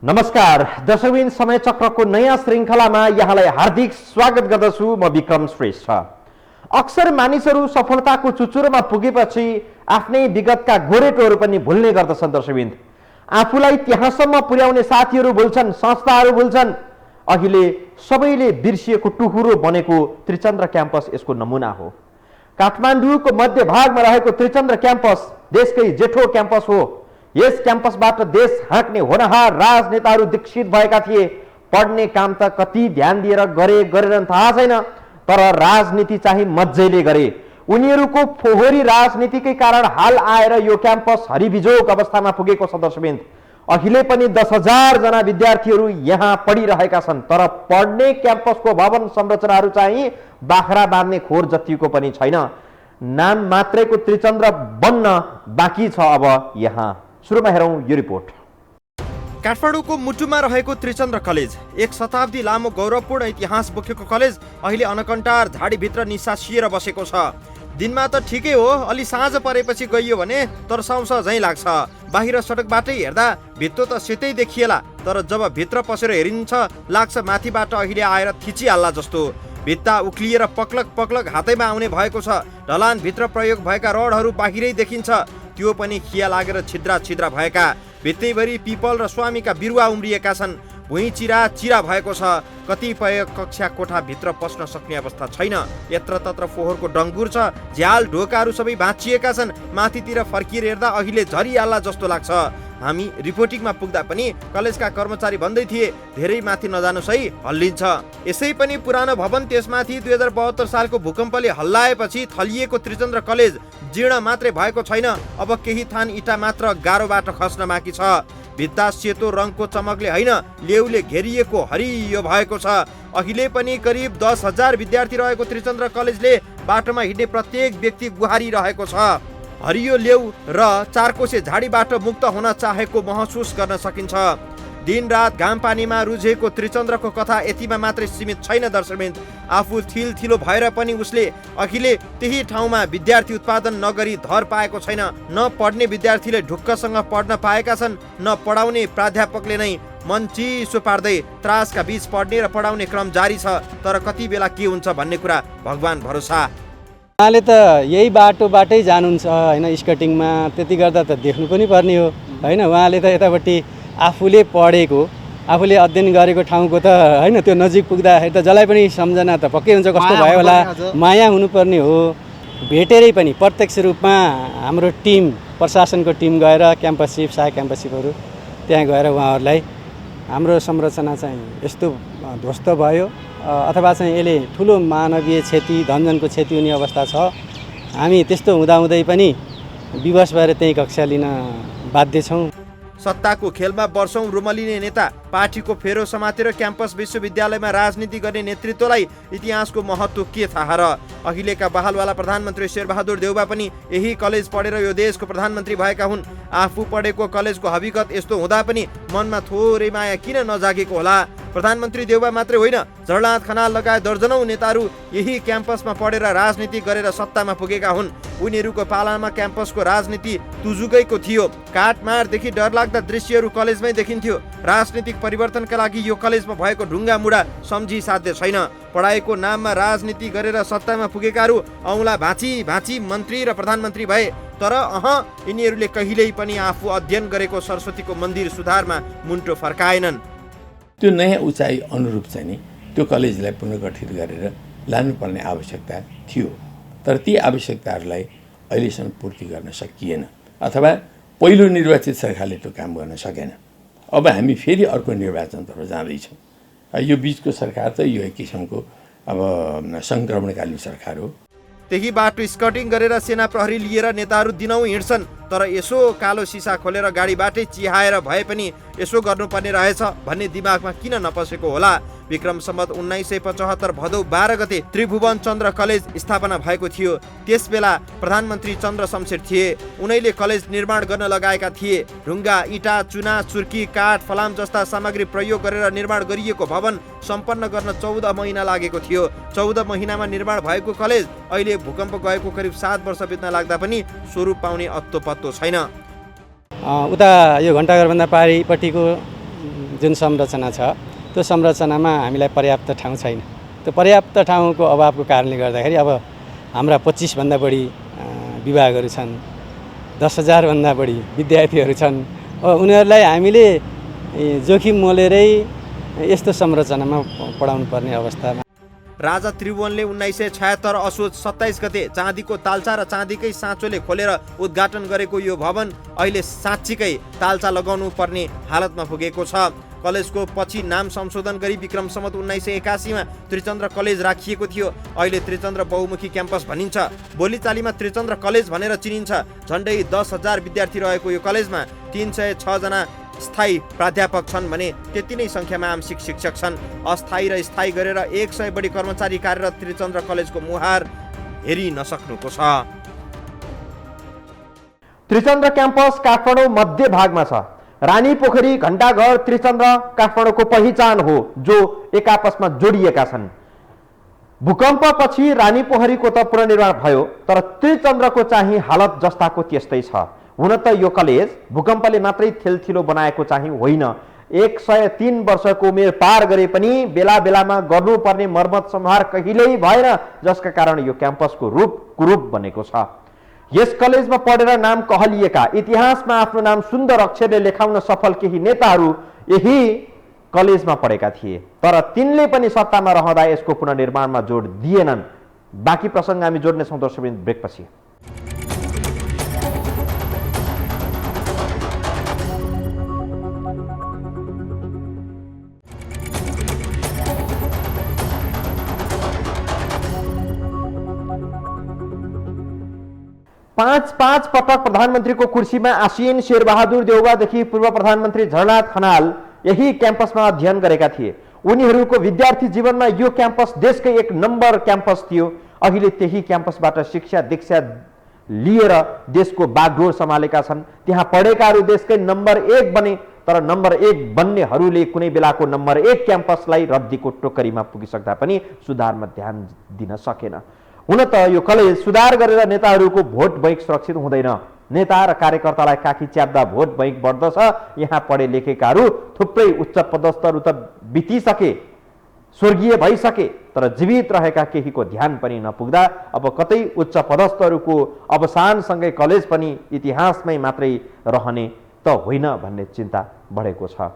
नमस्कार दर्शकबिन समय चक्रको नयाँ श्रृङ्खलामा यहाँलाई हार्दिक स्वागत गर्दछु। म विक्रम श्रेष्ठ। अक्सर मानिसहरू सफलताको चुचुरोमा पुगेपछि आफ्नै विगतका गोरेटोहरू पनि भुल्ने गर्दछन्। दर्शकबिन आफूलाई त्यहाँसम्म पुर्याउने साथीहरू भुल्छन्, संस्थाहरू भुल्छन्। अहिले सबैले बिर्सिएको टुहुरो बनेको त्रिचन्द्र क्याम्पस यसको नमुना हो। काठमाडौँको मध्यभागमा रहेको त्रिचन्द्र क्याम्पस देशकै जेठो क्याम्पस हो। यस क्याम्पसबाट देश हाँक्ने होनहार राजनेताहरू दीक्षित भएका थिए। पढ्ने काम त कति ध्यान दिएर गरेनन् थाहा छैन, तर राजनीति चाहिँ मज्जैले गरे। उनीहरूको फोहोरी राजनीतिकै कारण हाल आएर यो क्याम्पस हरिबिजोग अवस्थामा पुगेको छ। दर्शकबिन अहिले पनि 10,000 जना विद्यार्थीहरू यहाँ पढिरहेका छन्, तर पढ्ने क्याम्पसको भवन संरचनाहरू चाहिँ बाख्रा बाँध्ने खोर जतिको पनि छैन। नाम मात्रैको त्रिचन्द्र बन्न बाँकी छ अब यहाँ। सुरुमा हेरौँ यो रिपोर्ट। काठमाडौँको मुटुमा रहेको त्रिचन्द्र कलेज एक शताब्दी लामो गौरवपूर्ण इतिहास बोकेको कलेज अहिले अनकन्टार झाडीभित्र निसासिएर बसेको छ। दिनमा त ठिकै हो, अलि साँझ परेपछि गइयो भने तर्साउँछ झैँ लाग्छ। बाहिर सडकबाटै हेर्दा भित्तो त सेतै देखिएला, तर जब भित्र पसेर हेरिन्छ लाग्छ माथिबाट अहिले आएर थिचिहाल्ला जस्तो। भित्ता उक्लिएर पक्लक पक्लक हातैमा आउने भएको छ। ढलानभित्र प्रयोग भएका रडहरू बाहिरै देखिन्छ, त्यो पनि खिया लागेर छिद्रा छिद्रा भएका। भित्तैभरि पिपल र स्वामीका बिरुवा उम्रिएका छन्। भुइँ चिरा भएको छ। कतिपय कक्षा कोठा भित्र पस्न सक्ने अवस्था छैन। यत्रतत्र फोहोरको डङ्गुर छ। झ्याल ढोकाहरू सबै भाँचिएका छन्। माथितिर फर्किएर हेर्दा अहिले झरिहाल्ला जस्तो लाग्छ। हामी रिपोर्टिङमा पुग्दा पनि कलेजका कर्मचारी भन्दै थिए धेरै माथि नजानुस् है, हल्लिन्छ। यसै पनि पुरानो भवन, त्यसमाथि 2072 सालको भूकम्पले हल्लाएपछि थलिएको त्रिचन्द्र कलेज जीर्ण मात्रै भएको छैन, अब केही थान इँटा मात्र गाह्रोबाट खस्न बाँकी छ। भित्ता सेतो रङको चमकले होइन, लेउले घेरिएको हरियो भएको छ। अहिले पनि करिब 10,000 विद्यार्थी रहेको त्रिचन्द्र कलेजले बाटोमा हिँड्ने प्रत्येक व्यक्ति गुहारिरहेको छ। हरियो लेउ र चारकोसे झाडीबाट मुक्त हुन चाहेको महसुस गर्न सकिन्छ। दिनरात घाम पानीमा रुझेको त्रिचन्द्रको कथा यतिमा मात्रै सीमित छैन। दर्शकबिन आफू थिलथिलो भएर पनि उसले अहिले त्यही ठाउँमा विद्यार्थी उत्पादन नगरी धर पाएको छैन। न पढ्ने विद्यार्थीले ढुक्कसँग पढ्न पाएका छन्, न पढाउने प्राध्यापकले नै मन चिसो पार्दै त्रासका बीच पढ्ने र पढाउने क्रम जारी छ। तर कति बेला के हुन्छ भन्ने कुरा भगवान भरोसा। उहाँले त यही बाटोबाटै जानुहुन्छ होइन, स्कटिङमा। त्यति गर्दा त देख्नु पनि पर्ने हो होइन। उहाँले त यतापट्टि आफूले पढेको, आफूले अध्ययन गरेको ठाउँको त होइन, त्यो नजिक पुग्दाखेरि त जसलाई पनि सम्झना त पक्कै हुन्छ, कस्तो भयो होला, माया हुनुपर्ने हो। भेटेरै पनि प्रत्यक्ष रूपमा हाम्रो टिम, प्रशासनको टिम गएर क्याम्पससिप, सहायक क्याम्पससिपहरू त्यहाँ गएर उहाँहरूलाई हाम्रो संरचना चाहिँ यस्तो ध्वस्त भयो अथवा चाहिँ यसले ठुलो मानवीय क्षति, धनजनको क्षति हुने अवस्था छ। हामी त्यस्तो हुँदाहुँदै पनि विवश भएर त्यही कक्षा लिन बाध्य छौँ। सत्ताको खेलमा वर्षौं रुमलिने नेता, पार्टीको फेरो समातेर क्याम्पस विश्वविद्यालयमा राजनीति गर्ने नेतृत्वलाई इतिहासको महत्त्व के थाहा र? अहिलेका बहालवाला प्रधानमन्त्री शेरबहादुर देउबा पनि यही कलेज पढेर यो देशको प्रधानमन्त्री भएका हुन्। आफू पढेको कलेजको हकीकत यस्तो हुँदा पनि मनमा थोरै माया किन नजागेको होला? प्रधानमन्त्री देउबा मात्रै होइन, झलनाथ खनाल लगायत दर्जनौं नेताहरू यही क्याम्पसमा पढेर राजनीति गरेर सत्तामा पुगेका हुन्। उनीहरूको पालामा क्याम्पसको राजनीति तुजुकैको थियो। काटमारदेखि डरलाग्दा दृश्यहरू कलेजमै देखिन्थ्यो। राजनीतिक परिवर्तनका लागि यो कलेजमा भएको ढुङ्गा मुढा सम्झी साध्य छैन। पढाइको नाममा राजनीति गरेर सत्तामा पुगेकाहरू औँला भाँची भाँची मन्त्री र प्रधानमन्त्री भए, तर यिनीहरूले कहिल्यै पनि आफू अध्ययन गरेको सरस्वतीको मन्दिर सुधारमा मुन्टो फर्काएनन्। त्यो नयाँ उचाइ अनुरूप चाहिँ नि त्यो कलेजलाई पुनर्गठित गरेर लानुपर्ने आवश्यकता थियो, तर ती आवश्यकताहरूलाई अहिलेसम्म पूर्ति गर्न सकिएन, अथवा पहिलो निर्वाचित सरकारले त्यो काम गर्न सकेन। अब हामी फेरि अर्को निर्वाचनतर्फ जाँदैछौँ। यो बिचको सरकार त यो एक किसिमको अब सङ्क्रमणकालीन सरकार हो। त्यही बाटो स्कटिङ गरेर सेना प्रहरी लिएर नेताहरू दिनौँ हिँड्छन्, तर यसो कालो सिसा खोलेर गाडीबाटै चिहाएर भए पनि यसो गर्नुपर्ने रहेछ भन्ने दिमागमा किन नपसेको होला? विक्रम सम्वत 1975 भदौ 12 गते त्रिभुवन चन्द्र कलेज स्थापना भएको थियो। त्यसबेला प्रधानमन्त्री चन्द्र शमशेर थिए। उनैले कलेज निर्माण गर्न लगाएका थिए। ढुङ्गा, इँटा, चुना, चुर्की, काठ, फलाम जस्ता सामग्री प्रयोग गरेर निर्माण गरिएको भवन सम्पन्न गर्न 14 महिना लागेको थियो। 14 महिनामा निर्माण भएको कलेज अहिले भूकम्प गएको करिब 7 वर्ष बित्न लाग्दा पनि स्वरूप पाउने अत्तो पत्तो छैन। उता यो घण्टाघरभन्दा पारिपट्टिको जुन संरचना छ त्यो संरचनामा हामीलाई पर्याप्त ठाउँ छैन। त्यो पर्याप्त ठाउँको अभावको कारणले गर्दाखेरि अब हाम्रा 25 भन्दा बढी विभागहरू छन्, 10,000 भन्दा बढी विद्यार्थीहरू छन्। उनीहरूलाई हामीले जोखिम मोलेरै यस्तो संरचनामा पढाउनु पर्ने अवस्थामा राजा त्रिभुवनले 1976 असोज 27 गते चाँदीको ताल्चा र चाँदीकै साँचोले खोलेर उद्घाटन गरेको यो भवन अहिले साँच्चीकै ताल्चा लगाउनु पर्ने हालतमा पुगेको छ। कलेजको पछि नाम संशोधन गरी विक्रम सम्वत 1981 मा त्रिचन्द्र कलेज राखिएको थियो। अहिले त्रिचन्द्र बहुमुखी क्याम्पस भनिन्छ। बोलीचालीमा त्रिचन्द्र कलेज भनेर चिनिन्छ। झन्डै 10,000 विद्यार्थी रहेको यो कलेजमा 306 जना स्थायी प्राध्यापक छन् भने त्यति नै संख्यामा आंशिक शिक्षक छन्। अस्थायी र स्थायी गरेर 100 बढी कर्मचारी कार्यरत त्रिचन्द्र कलेजको मुहार हेरि नसक्नुको छ। त्रिचन्द्र क्याम्पस काठमाडौँ मध्य भागमा छ। रानी पोखरी, घण्टाघर, त्रिचन्द्र काठमाडौँको पहिचान हो जो एक आपसमा जोडिएका छन्। भूकम्पपछि रानी पोखरीको त पुनर्निर्माण भयो, तर त्रिचन्द्रको चाहिँ हालत जस्ताको त्यस्तै छ। हुन त यो कलेज भूकम्पले मात्रै थेलथिलो बनाएको चाहिँ होइन। 103 वर्षको उमेर पार गरे पनि बेला बेलामा गर्नुपर्ने मर्मत सम्हार कहिल्यै भएन, जसका कारण यो क्याम्पसको रूप कुरूप बनेको छ। यस कलेजमा पढेर नाम कहलिएका, इतिहासमा आफ्नो नाम सुन्दर अक्षरले लेखाउन सफल केही नेताहरू यही कलेजमा पढेका थिए, तर तिनले पनि सत्तामा रहँदा यसको पुनर्निर्माणमा जोड दिएनन्। बाँकी प्रसङ्ग हामी जोड्नेछौँ दर्शकवृन्द ब्रेकपछि। पाँच पटक प्रधानमन्त्रीको कुर्सीमा आसीन शेरबहादुर देउवादेखि पूर्व प्रधानमन्त्री झलनाथ खनाल यही क्याम्पसमा अध्ययन गरेका थिए। उनीहरूको विद्यार्थी जीवनमा यो क्याम्पस देशकै 1 नम्बर क्याम्पस थियो। अहिले त्यही क्याम्पसबाट शिक्षा दीक्षा लिएर देशको बागडोर सम्हालेका छन्। त्यहाँ पढेकाहरू देशकै नम्बर 1 बने, तर नम्बर 1 बन्नेहरूले कुनै बेलाको नम्बर 1 क्याम्पसलाई रद्दीको टोकरीमा पुगिसक्दा पनि सुधारमा ध्यान दिन सकेन। हुन त यो कलेज सुधार गरेर नेताहरूको भोट बैंक सुरक्षित हुँदैन। नेता र कार्यकर्तालाई काखी च्याप्दा भोट बैंक बढ्दछ। यहाँ पढे लेखेकाहरू थुप्रै उच्च पदस्थहरू त बितिसके, स्वर्गीय भइसके, तर जीवित रहेका केहीको ध्यान पनि नपुग्दा अब कतै उच्च पदस्थहरूको अवसानसँगै कलेज पनि इतिहासमै मात्रै रहने त होइन भन्ने चिन्ता बढेको छ।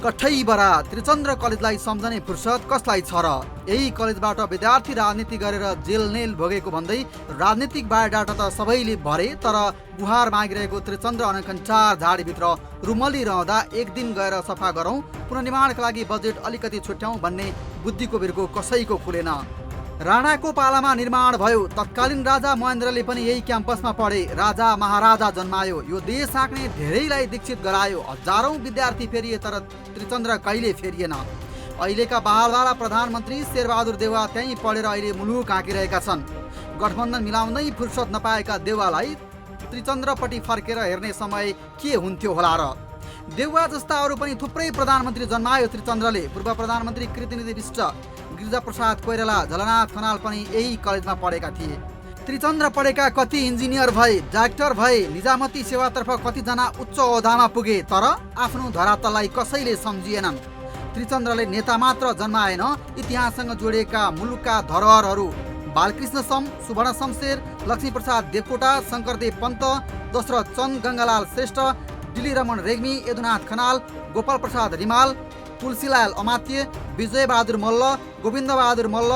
कठै बरा त्रिचन्द्र कलेजलाई सम्झने फुर्सद कसलाई छ र? यही कलेजबाट विद्यार्थी राजनीति गरेर जेल नेल भोगेको भन्दै राजनीतिक बायोडाटा त सबैले भरे, तर गुहार मागिरहेको त्रिचन्द्र अनकन्टार झाडीभित्र रुमली रहँदा एक दिन गएर सफा गरौँ, पुनर्निर्माणका लागि बजेट अलिकति छुट्याउँ भन्ने बुद्धिको बिर्को कसैको खुलेन। राणाको पालामा निर्माण भयो। तत्कालीन राजा महेन्द्रले पनि यही क्याम्पसमा पढे। राजा महाराजा जन्मायो। यो देश आँक्ने धेरैलाई दीक्षित गरायो। हजारौं विद्यार्थी फेरिए, तर त्रिचन्द्र कहिले फेरिएन। अहिलेका बहालवाला प्रधानमन्त्री शेरबहादुर देउवा त्यहीँ पढेर अहिले मुलुक हाँकिरहेका छन्। गठबन्धन मिलाउँदै फुर्सद नपाएका देउवालाई त्रिचन्द्रपट्टि फर्केर हेर्ने समय के हुन्थ्यो होला र? देउवा जस्ता अरू पनि थुप्रै प्रधानमन्त्री जन्मायो त्रिचन्द्रले। पूर्व प्रधानमन्त्री कृतिनिधि विष्ट, गिरिजाप्रसाद कोइराला, झलनाथ खनाल पनि यही कलेजमा पढेका थिए। त्रिचन्द्र पढेका कति इन्जिनियर भए, डाक्टर भए, निजामती सेवातर्फ कतिजना उच्च ओहदामा पुगे, तर आफ्नो धरातललाई कसैले सम्झिएनन्। त्रिचन्द्रले नेता मात्र जन्माएन, इतिहाससँग जोडिएका मुलुकका धरोहरहरू बालकृष्ण सम, सुवर्ण शमशेर, लक्ष्मीप्रसाद देवकोटा, शङ्करदेव पन्त, दशरथ चन्द गङ्गालाल श्रेष्ठ, दिल्ली रमण रेग्मी, यदुनाथ खनाल, गोपाल प्रसाद रिमाल, तुलसीलाल अमात्य, विजय बहादुर मल्ल, गोविन्द बहादुर मल्ल,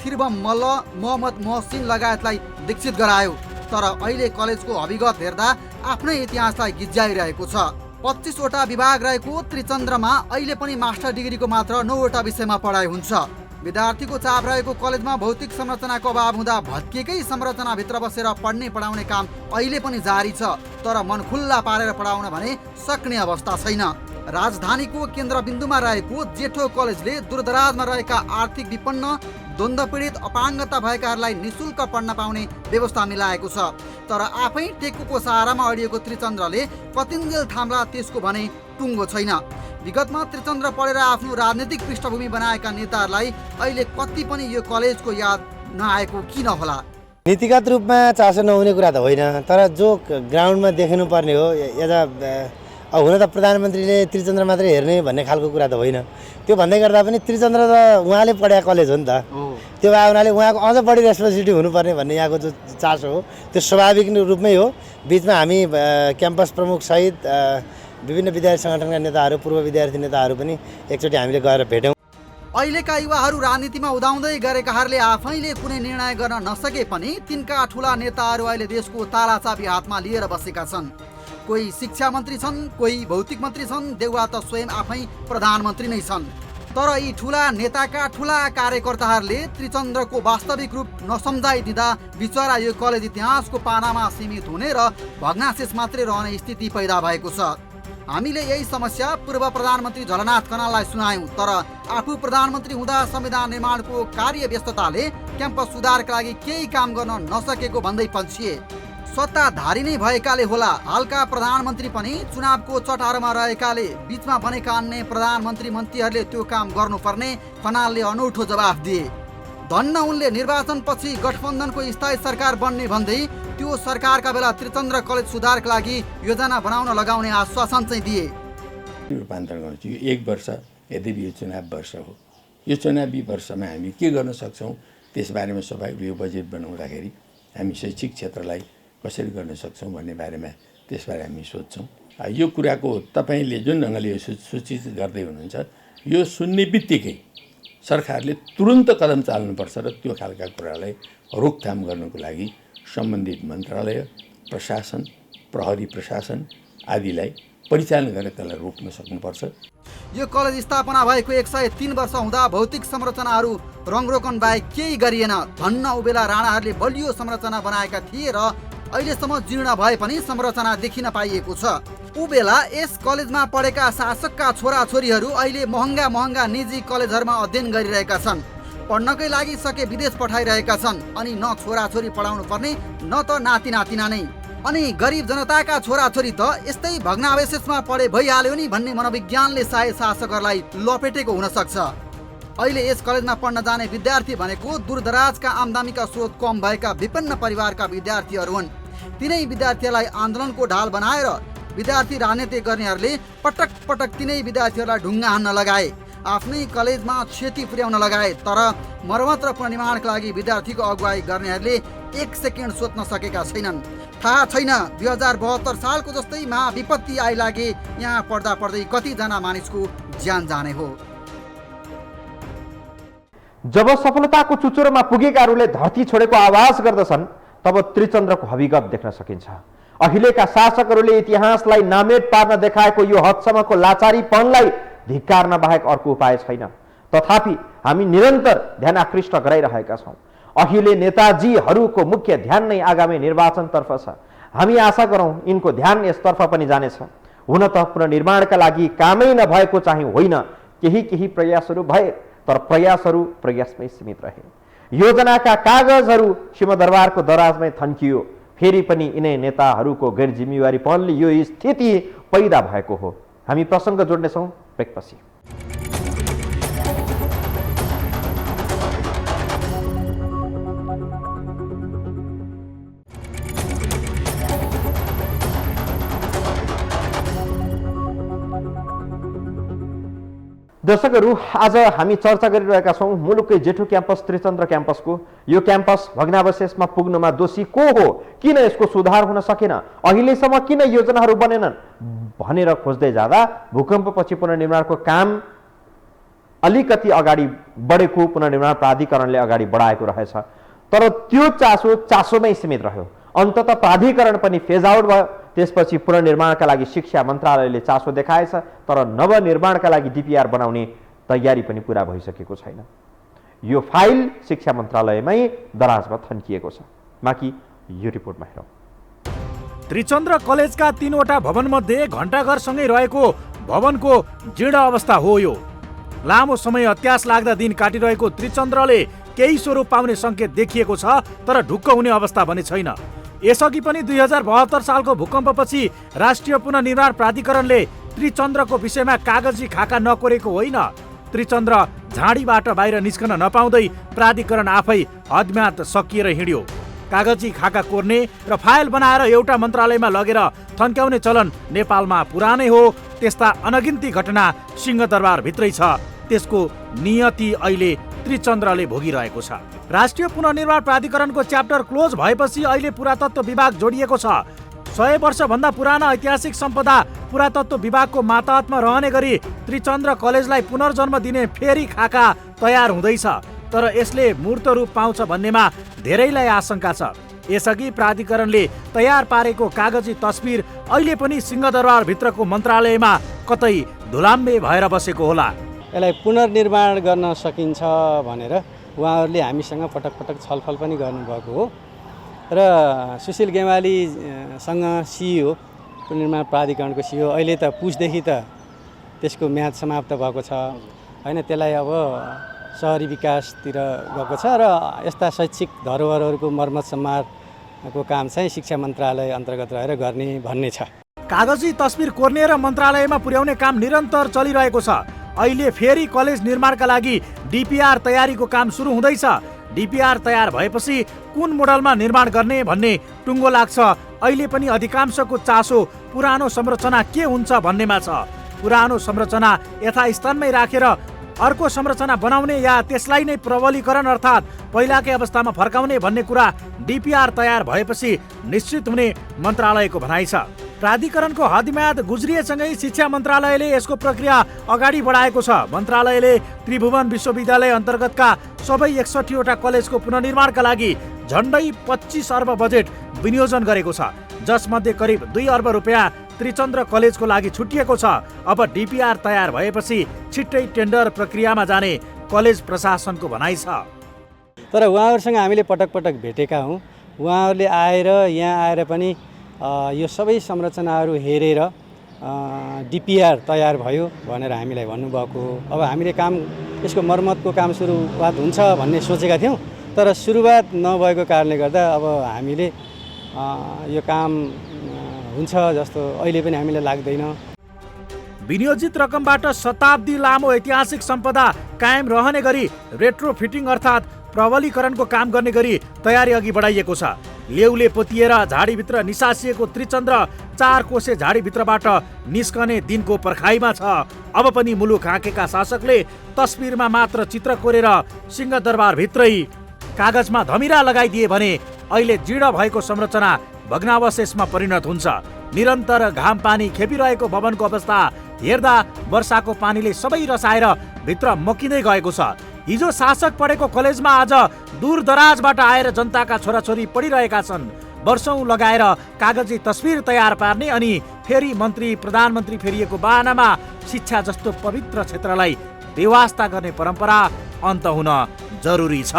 थिरबम मल्ल, मोहम्मद मोहसिन लगायतलाई दीक्षित गरायो। तर अहिले कलेजको अभिगत हेर्दा आफ्नै इतिहासलाई गिज्जाइरहेको छ। 25 वटा विभाग रहेको त्रिचन्द्रमा अहिले पनि मास्टर डिग्रीको मात्र 9 वटा विषयमा पढाइ हुन्छ। विद्यार्थीको चाप रहेको कलेजमा भौतिक संरचनाको अभाव हुँदा भत्किएकै संरचनाभित्र बसेर पढ्ने पढाउने काम अहिले पनि जारी छ, तर मन खुल्ला पारेर पढाउन भने सक्ने अवस्था छैन। राजधानीको केन्द्रबिन्दुमा रहेको जेठो कलेजले दूरदराजमा रहेका आर्थिक विपन्न, द्वन्द्व पीडित, अपाङ्गता भएकाहरूलाई निशुल्क पढ्न पाउने व्यवस्था मिलाएको छ। तर आफै टेकुको सहारामा अडिएको त्रिचन्द्रले कतिन्जेल थाम्ला त्यसको भने टुङ्गो छैन। विगतमा त्रिचन्द्र पढेर आफ्नो राजनीतिक पृष्ठभूमि बनाएका नेताहरूलाई अहिले कति पनि यो कलेजको याद नआएको किन होला? नीतिगत रूपमा चासो नहुने कुरा त होइन, तर जो ग्राउन्डमा देखिनुपर्ने हो, यता अब हुन त प्रधानमन्त्रीले त्रिचन्द्र मात्रै हेर्ने भन्ने खालको कुरा त होइन। त्यो भन्दै गर्दा पनि त्रिचन्द्र त उहाँले पढाएको कलेज हो नि त। त्यो भए हुनाले उहाँको अझ बढी रेस्पोन्सिबिलिटी हुनुपर्ने भन्ने यहाँको जो चासो हो त्यो स्वाभाविक रूपमै हो। बिचमा हामी क्याम्पस प्रमुख सहित विभिन्न विद्यार्थी सङ्गठनका नेताहरू, पूर्व विद्यार्थी नेताहरू पनि एकचोटि हामीले गएर भेट्यौँ। अहिलेका युवाहरू राजनीतिमा उदाउँदै गरेकाहरूले आफैले कुनै निर्णय गर्न नसके पनि तिनका ठुला नेताहरू अहिले देशको तालाचाबी हातमा लिएर बसेका छन्। कोही शिक्षा मन्त्री छन्, कोही भौतिक मन्त्री छन्, देउवा त स्वयं आफै प्रधानमन्त्री नै छन्। तर यी ठुला नेताका ठुला कार्यकर्ताहरूले त्रिचन्द्रको वास्तविक रूप नसम्झाइदिँदा बिचरा यो कलेज इतिहासको पानामा सीमित हुने र भग्नाशेष मात्रै रहने स्थिति पैदा भएको छ। हामीले यही समस्या पूर्व प्रधानमन्त्री झलनाथ खनाललाई सुनायौँ, तर आफू प्रधानमन्त्री हुँदा संविधान निर्माणको कार्य व्यस्तताले क्याम्पस सुधारका लागि केही काम गर्न नसकेको भन्दै पन्छिए। सत्ताधारी नै भएकाले होला हालका प्रधानमन्त्री पनि चुनावको चटारोमा रहेकाले बीचमा बनेका अन्य प्रधानमन्त्री मन्त्रीहरूले त्यो काम गर्नुपर्ने खनालले अनौठो जवाफ दिए। धन्न उनले निर्वाचनपछि गठबन्धनको स्थायी सरकार बन्ने भन्दै त्यो सरकारका बेला त्रिचन्द्र कलेज सुधारका लागि योजना बनाउन लगाउने आश्वासन चाहिँ दिए। रूपान्तरण गर्छु यो 1 वर्ष, यद्यपि यो चुनाव वर्ष हो। यो चुनावी वर्षमा हामी के गर्न सक्छौँ त्यसबारेमा स्वाभाविक यो बजेट बनाउँदाखेरि हामी शैक्षिक क्षेत्रलाई कसरी गर्न सक्छौँ भन्ने बारेमा त्यसबारे हामी सोध्छौँ। यो कुराको तपाईँले जुन ढङ्गले यो सूचित गर्दै हुनुहुन्छ यो सुन्ने बित्तिकै सरकारले तुरुन्त कदम चाल्नुपर्छ र त्यो खालका कुरालाई रोकथाम गर्नको लागि सम्बन्धित मन्त्रालय, प्रशासन, प्रहरी प्रशासन आदिलाई परिचालन गरेर त्यसलाई रोक्न सक्नुपर्छ। यो कलेज स्थापना भएको 103 वर्ष हुँदा भौतिक संरचनाहरू रङरोगन बाहेक केही गरिएन। धन्न उबेला राणाहरूले बलियो संरचना बनाएका थिए र अहिलेसम्म जीर्ण भए पनि संरचना देखिन पाइएको छ। उबेला यस कलेजमा पढेका शासकका छोराछोरीहरू अहिले महँगा निजी कलेजहरूमा अध्ययन गरिरहेका छन्। पढ्नकै लागि सके विदेश पठाइरहेका छन्। अनि न छोराछोरी पढाउनु पर्ने न त नाति नातिना नै। अनि गरिब जनताका छोराछोरी त यस्तै भग्नावशेषमा पढे भइहाल्यो नि भन्ने मनोविज्ञानले सायद शासकहरूलाई लपेटेको हुन सक्छ। अहिले यस कलेजमा पढ्न जाने विद्यार्थी भनेको दूरदराजका आम्दानीका स्रोत कम भएका विभिन्न परिवारका विद्यार्थीहरू हुन्। तिनै विद्यार्थीहरूलाई आन्दोलनको ढाल बनाएर विद्यार्थी राजनीति गर्नेहरूले पटक पटक तिनै विद्यार्थीहरूलाई ढुङ्गा हान्न लगाए, आफ्नै कलेजमा क्षति पुर्याउन लगाए। तर मर्मत र पुनर्निर्माणका लागि विद्यार्थीको अगुवाई गर्नेहरूले 1 सेकेन्ड सोच्न सकेका छैनन्। थाहा छैन 2072 सालको जस्तै महाविपत्ति आइलागे यहाँ पढ्दा पढ्दै कतिजना मानिसको ज्यान जाने हो। जब सफलताको चुचुरोमा पुगेकाहरूले धरती छोडेको आवाज गर्दछन् तब त्रिचन्द्रको हविगत देख्न सकिन्छ। अहिलेका शासकहरूले इतिहासलाई नामेट पार्न देखाएको यो हदसम्मको लाचारीपनलाई धिक्कार्न बाहेक अर्को उपाय छैन। तथापि हामी निरन्तर ध्यान आकृष्ट गराइरहेका छौँ। अहिले नेताजीहरूको मुख्य ध्यान नै आगामी निर्वाचनतर्फ छ। हामी आशा गरौँ यिनको ध्यान यसतर्फ पनि जानेछ। हुन त पुनर्निर्माणका लागि कामै नभएको चाहिँ होइन, केही प्रयासहरू भए, तर प्रयासहरू प्रयासमै सीमित रहे। योजनाका कागजहरू सिंहदरबारको दराजमै थन्कियो। फेरि पनि यिनै नेताहरूको गैर जिम्मेवारीपनले यो स्थिति पैदा भएको हो। हामी प्रसङ्ग जोड्नेछौँ ब्रेकपछि। दर्शकहरू, आज हामी चर्चा गरिरहेका छौँ मुलुककै जेठो क्याम्पस त्रिचन्द्र क्याम्पसको। यो क्याम्पस भग्नावशेषमा पुग्नमा दोषी को हो, किन यसको सुधार हुन सकेन, अहिलेसम्म किन योजनाहरू बनेनन् भनेर खोज्दै जाँदा भूकम्पपछि पुनर्निर्माणको काम अलिकति अगाडि बढेको पुनर्निर्माण प्राधिकरणले अगाडि बढाएको रहेछ। तर त्यो चासोमै सीमित रह्यो। अन्ततः प्राधिकरण पनि फेज आउट भयो। त्यसपछि पुनर्निर्माणका लागि शिक्षा मन्त्रालयले चासो देखाएछ, तर नवनिर्माणका लागि डिपिआर बनाउने तयारी पनि पुरा भइसकेको छैन। यो फाइल शिक्षा मन्त्रालयमै दराजमा थन्किएको छ। बाँकी यो रिपोर्टमा हेरौँ। त्रिचन्द्र कलेजका 3वटा भवनमध्ये घण्टाघरसँगै रहेको भवनको जीर्ण अवस्था हो यो। लामो समय अत्यास लाग्दा दिन काटिरहेको त्रिचन्द्रले केही स्वरूप पाउने सङ्केत देखिएको छ, तर ढुक्क हुने अवस्था भने छैन। यसअघि पनि 2072 सालको भूकम्पपछि राष्ट्रिय पुनर्निर्माण प्राधिकरणले त्रिचन्द्रको विषयमा कागजी खाका नकोरेको होइन। त्रिचन्द्र झाडीबाट बाहिर निस्कन नपाउँदै प्राधिकरण आफै हदम्याद सकिएर हिँड्यो। कागजी खाका कोर्ने र फाइल बनाएर एउटा मन्त्रालयमा लगेर थन्क्याउने चलन नेपालमा पुरानै हो। त्यस्ता अनगिन्ती घटना सिंहदरबारभित्रै छ। त्यसको नियति अहिले त्रिचन्द्रले भोगिरहेको छ। राष्ट्रिय पुनर्निर्माण प्राधिकरणको च्याप्टर क्लोज भएपछि अहिले पुरातत्व विभाग जोडिएको छ। 100 वर्षभन्दा पुराना ऐतिहासिक सम्पदा पुरातत्व विभागको मातहतमा रहने गरी त्रिचन्द्र कलेजलाई पुनर्जन्म दिने फेरि खाका तयार हुँदैछ। तर यसले मूर्त रूप पाउँछ भन्नेमा धेरैलाई आशंका छ। यसअघि प्राधिकरणले तयार पारेको कागजी तस्बिर अहिले पनि सिंहदरबारभित्रको मन्त्रालयमा कतै धुलाम्बे भएर बसेको होला। यसलाई पुनर्निर्माण गर्न सकिन्छ भनेर उहाँहरूले हामीसँग पटक पटक छलफल पनि गर्नुभएको हो र सुशील गेवालीसँग सिइओ पुनर्निर्माण प्राधिकरणको सिइओ अहिले त पुसदेखि त त्यसको म्याद समाप्त भएको छ होइन। त्यसलाई अब सहरी विकासतिर गएको छ र यस्ता शैक्षिक धरोहरहरूको मर्मत सम्हारको काम चाहिँ शिक्षा मन्त्रालय अन्तर्गत रहेर गर्ने भन्ने छ। कागजी तस्बिर कोर्ने र मन्त्रालयमा पुर्याउने काम निरन्तर चलिरहेको छ। अहिले फेरि कलेज निर्माणका लागि डिपिआर तयारीको काम सुरु हुँदैछ। डिपिआर तयार भएपछि कुन मोडलमा निर्माण गर्ने भन्ने टुङ्गो लाग्छ। अहिले पनि अधिकांशको चासो पुरानो संरचना के हुन्छ भन्नेमा छ। पुरानो संरचना यथास्थानमै राखेर अर्को संरचना बनाउने या त्यसलाई नै प्रबलीकरण अर्थात् पहिलाकै अवस्थामा फर्काउने भन्ने कुरा डिपिआर तयार भएपछि निश्चित हुने मन्त्रालयको भनाइ छ। प्राधिकरणको हदम्याद गुज्रिएसँगै शिक्षा मन्त्रालयले यसको प्रक्रिया अगाडि बढाएको छ। मन्त्रालयले त्रिभुवन विश्वविद्यालय अन्तर्गतका सबै 61 वटा कलेजको पुनर्निर्माणका लागि झन्डै 25 अर्ब बजेट विनियोजन गरेको छ, जसमध्ये करिब 2 अर्ब रुपियाँ त्रिचन्द्र कलेजको लागि छुटिएको छ। अब डिपिआर तयार भएपछि छिट्टै टेन्डर प्रक्रियामा जाने कलेज प्रशासनको भनाइ छ। तर उहाँहरूसँग हामीले पटक पटक भेटेका हौँ। उहाँहरूले आएर यहाँ आएर पनि यो सबै संरचनाहरू हेरेर डिपिआर तयार भयो भनेर हामीलाई भन्नुभएको। अब हामीले काम यसको मर्मतको काम सुरुवात हुन्छ भन्ने सोचेका थियौँ, तर सुरुवात नभएको कारणले गर्दा अब हामीले यो काम हुन्छ जस्तो अहिले पनि हामीलाई लाग्दैन। विनियोजित रकमबाट शताब्दी लामो ऐतिहासिक सम्पदा कायम रहने गरी रेट्रोफिटिङ अर्थात् प्रबलीकरणको काम गर्ने गरी तयारी अघि बढाइएको छ। लेउले पोतिएर झाडीभित्र निसासिएको त्रिचन्द्र 4 कोसे झाडीभित्रबाट निस्कने दिनको पर्खाइमा छ। अब पनि मुलुक हाँकेका शासकले तस्बिरमा मात्र चित्र कोरेर सिंहदरबारभित्रै कागजमा धमिरा लगाइदिए भने अहिले जीर्ण भएको संरचना भग्नावशेषमा परिणत हुन्छ। निरन्तर घाम पानी खेपिरहेको भवनको अवस्था हेर्दा वर्षाको पानीले सबै रसाएर भित्र मकिँदै गएको छ। हिजो शासक पढेको कलेजमा आज दूर दराजबाट आएर जनताका छोराछोरी पढिरहेका छन्। वर्षौं लगाएर कागजी तस्बिर तयार पार्ने अनि फेरि मन्त्री प्रधानमन्त्री फेरिएको बहानामा शिक्षा जस्तो पवित्र क्षेत्रलाई बेवास्ता गर्ने परम्परा अन्त हुन जरुरी छ।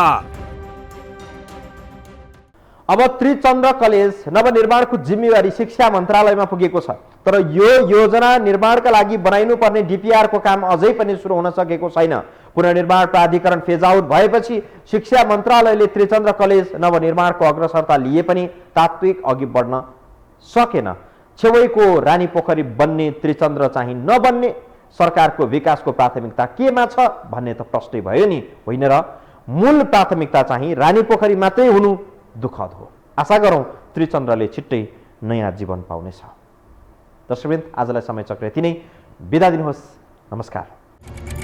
अब त्रिचन्द्र कलेज नवनिर्माणको जिम्मेवारी शिक्षा मन्त्रालयमा पुगेको छ, तर यो योजना निर्माणका लागि बनाइनु पर्ने डिपिआरको काम अझै पनि सुरु हुन सकेको छैन। पुनर्निर्माण प्राधिकरण फेज आउट भएपछि शिक्षा मन्त्रालयले त्रिचन्द्र कलेज नवनिर्माणको अग्रसरता लिए पनि तात्विक अघि बढ्न सकेन। छेउैको रानी पोखरी बन्ने त्रिचन्द्र चाहिँ नबन्ने सरकारको विकासको प्राथमिकता केमा छ भन्ने त प्रश्नै भयो नि, होइन र? मूल प्राथमिकता चाहिँ रानी पोखरी मात्रै हुनु दुःखद हो। आशा गरौँ त्रिचन्द्रले छिट्टै नयाँ जीवन पाउनेछ। दर्शकवृन्द, आजलाई समय चक्र यति नै। बिदा दिनुहोस्। नमस्कार।